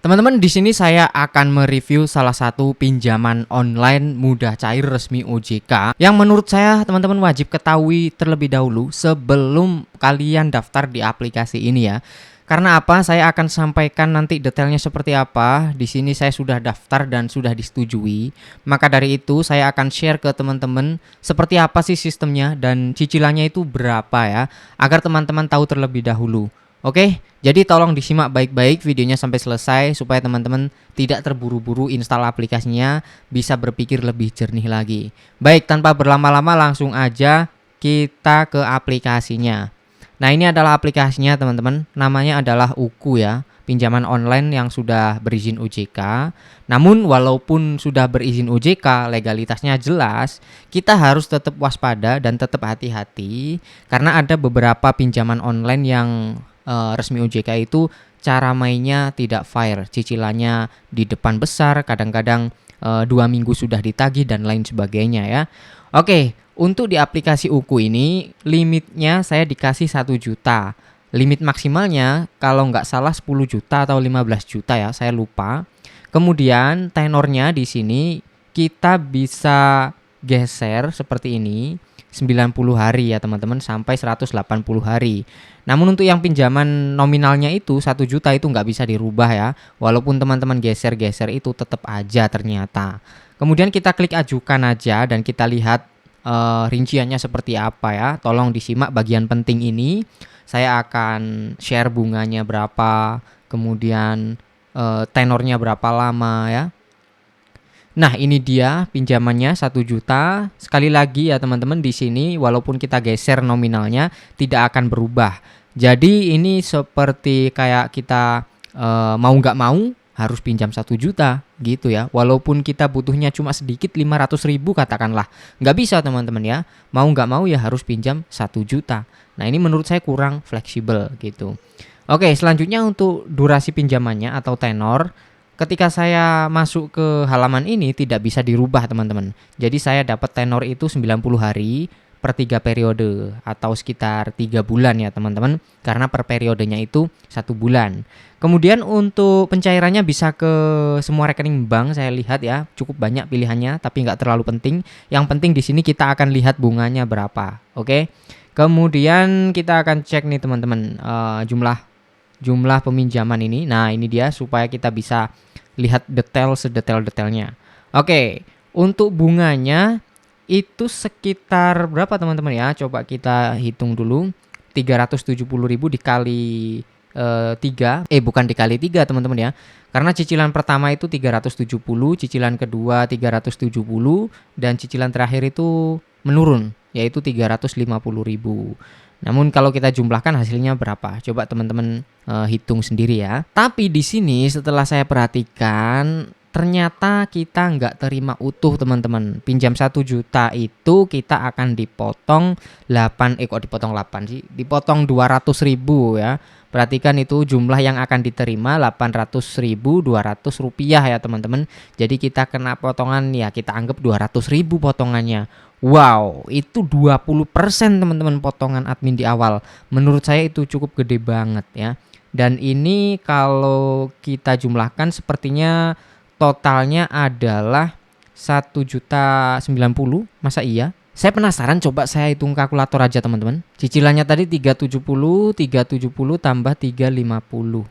Teman-teman, di sini saya akan mereview salah satu pinjaman online mudah cair resmi OJK yang menurut saya teman-teman wajib ketahui terlebih dahulu sebelum kalian daftar di aplikasi ini ya. Karena apa? Saya akan sampaikan nanti detailnya seperti apa. Di sini saya sudah daftar dan sudah disetujui. Maka dari itu saya akan share ke teman-teman seperti apa sih sistemnya dan cicilannya itu berapa ya, agar teman-teman tahu terlebih dahulu. Oke, jadi tolong disimak baik-baik videonya sampai selesai supaya teman-teman tidak terburu-buru install aplikasinya, bisa berpikir lebih jernih lagi. Baik, tanpa berlama-lama langsung aja kita ke aplikasinya. Nah, ini adalah aplikasinya teman-teman, namanya adalah Uku ya, pinjaman online yang sudah berizin OJK. Namun walaupun sudah berizin OJK, legalitasnya jelas, kita harus tetap waspada dan tetap hati-hati karena ada beberapa pinjaman online yang resmi OJK itu cara mainnya tidak fair, cicilannya di depan besar, kadang-kadang 2 minggu sudah ditagih dan lain sebagainya ya. Oke, untuk di aplikasi Uku ini limitnya saya dikasih 1 juta. Limit maksimalnya kalau nggak salah 10 juta atau 15 juta ya, saya lupa. Kemudian tenornya di sini kita bisa geser seperti ini, 90 hari ya teman-teman, sampai 180 hari. Namun untuk yang pinjaman nominalnya itu 1 juta itu nggak bisa dirubah ya. Walaupun teman-teman geser-geser itu tetap aja ternyata. Kemudian kita klik ajukan aja dan kita lihat rinciannya seperti apa ya. Tolong disimak bagian penting ini. Saya akan share bunganya berapa, kemudian tenornya berapa lama ya. Nah, ini dia pinjamannya 1 juta. Sekali lagi ya teman-teman, di sini walaupun kita geser nominalnya tidak akan berubah. Jadi ini seperti kayak kita mau nggak mau harus pinjam 1 juta gitu ya. Walaupun kita butuhnya cuma sedikit 500.000 katakanlah. Nggak bisa teman-teman ya. Mau nggak mau ya harus pinjam 1 juta. Nah, ini menurut saya kurang fleksibel gitu. Oke, selanjutnya untuk durasi pinjamannya atau tenor. Ketika saya masuk ke halaman ini tidak bisa dirubah teman-teman. Jadi saya dapat tenor itu 90 hari per 3 periode atau sekitar 3 bulan ya teman-teman. Karena per periodenya itu 1 bulan. Kemudian untuk pencairannya bisa ke semua rekening bank, saya lihat ya. Cukup banyak pilihannya tapi nggak terlalu penting. Yang penting di sini kita akan lihat bunganya berapa. Oke. Kemudian kita akan cek nih teman-teman jumlah peminjaman ini. Nah, ini dia supaya kita bisa lihat detail sedetail-detailnya. Oke, untuk bunganya itu sekitar berapa teman-teman ya? Coba kita hitung dulu. 370.000 dikali 3. Bukan dikali 3 teman-teman ya. Karena cicilan pertama itu 370, cicilan kedua 370, dan cicilan terakhir itu menurun yaitu 350.000. Namun kalau kita jumlahkan hasilnya berapa? Coba teman-teman hitung sendiri ya. Tapi di sini setelah saya perhatikan ternyata kita nggak terima utuh teman-teman. Pinjam 1 juta itu kita akan dipotong 8, kok dipotong 8 sih? Dipotong 200.000 ya. Perhatikan itu jumlah yang akan diterima 800.200 rupiah ya teman-teman. Jadi kita kena potongan ya, kita anggap 200.000 potongannya. Wow, itu 20% teman-teman potongan admin di awal. Menurut saya itu cukup gede banget ya. Dan ini kalau kita jumlahkan sepertinya totalnya adalah 1.090.000. Masa iya? Saya penasaran, coba saya hitung kalkulator aja teman-teman. Cicilannya tadi 370 tambah 350.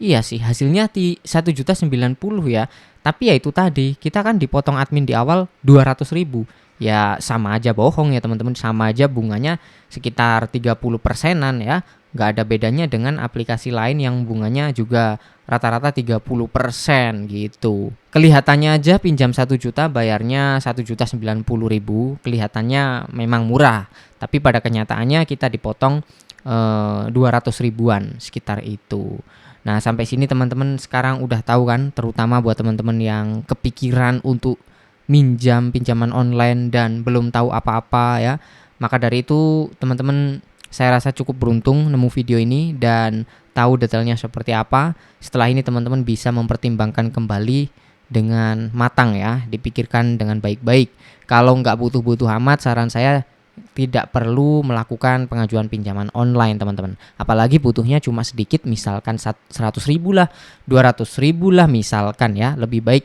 Iya sih, hasilnya 1.090.000 ya. Tapi ya itu tadi, kita kan dipotong admin di awal 200.000. Ya sama aja bohong ya teman-teman, sama aja bunganya sekitar 30%-an ya. Nggak ada bedanya dengan aplikasi lain yang bunganya juga rata-rata 30% gitu. Kelihatannya aja pinjam 1 juta bayarnya 1.090.000, kelihatannya memang murah. Tapi pada kenyataannya kita dipotong 200.000-an sekitar itu. Nah, sampai sini teman-teman sekarang udah tahu kan, terutama buat teman-teman yang kepikiran untuk minjam pinjaman online dan belum tahu apa-apa ya. Maka dari itu teman-teman, saya rasa cukup beruntung nemu video ini dan tahu detailnya seperti apa. Setelah ini teman-teman bisa mempertimbangkan kembali dengan matang ya, dipikirkan dengan baik-baik. Kalau nggak butuh-butuh amat, saran saya tidak perlu melakukan pengajuan pinjaman online teman-teman. Apalagi butuhnya cuma sedikit, misalkan 100.000 lah, 200.000 lah misalkan ya. Lebih baik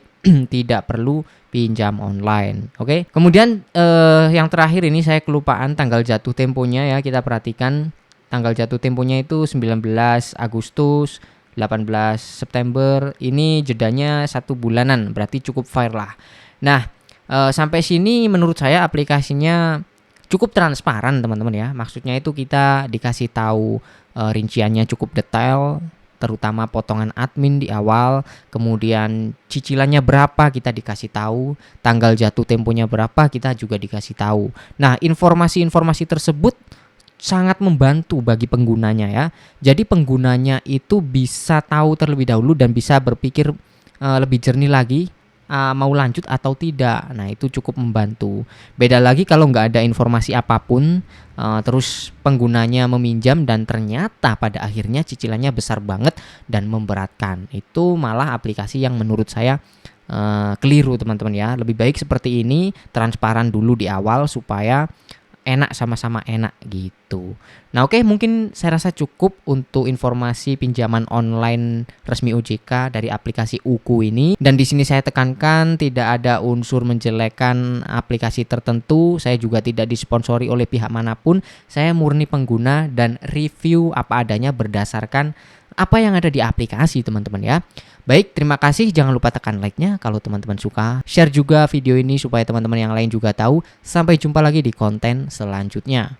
tidak perlu pinjam online. Oke. Kemudian yang terakhir ini saya kelupaan tanggal jatuh temponya ya. Kita perhatikan tanggal jatuh temponya itu 19 Agustus, 18 September. Ini jedanya 1 bulanan, berarti cukup fair lah. Nah, sampai sini menurut saya aplikasinya cukup transparan teman-teman ya. Maksudnya itu kita dikasih tahu rinciannya cukup detail, terutama potongan admin di awal, kemudian cicilannya berapa kita dikasih tahu, tanggal jatuh temponya berapa kita juga dikasih tahu. Nah, informasi-informasi tersebut sangat membantu bagi penggunanya ya. Jadi penggunanya itu bisa tahu terlebih dahulu dan bisa berpikir lebih jernih lagi, mau lanjut atau tidak. Nah, itu cukup membantu. Beda lagi kalau nggak ada informasi apapun, terus penggunanya meminjam dan ternyata pada akhirnya cicilannya besar banget dan memberatkan. Itu malah aplikasi yang menurut saya keliru teman-teman ya. Lebih baik seperti ini, transparan dulu di awal supaya enak, sama-sama enak gitu. Nah, oke, mungkin saya rasa cukup untuk informasi pinjaman online resmi OJK dari aplikasi Uku ini. Dan di sini saya tekankan tidak ada unsur menjelekkan aplikasi tertentu. Saya juga tidak disponsori oleh pihak manapun. Saya murni pengguna dan review apa adanya berdasarkan apa yang ada di aplikasi teman-teman ya. Baik, terima kasih. Jangan lupa tekan like-nya kalau teman-teman suka. Share juga video ini supaya teman-teman yang lain juga tahu. Sampai jumpa lagi di konten selanjutnya.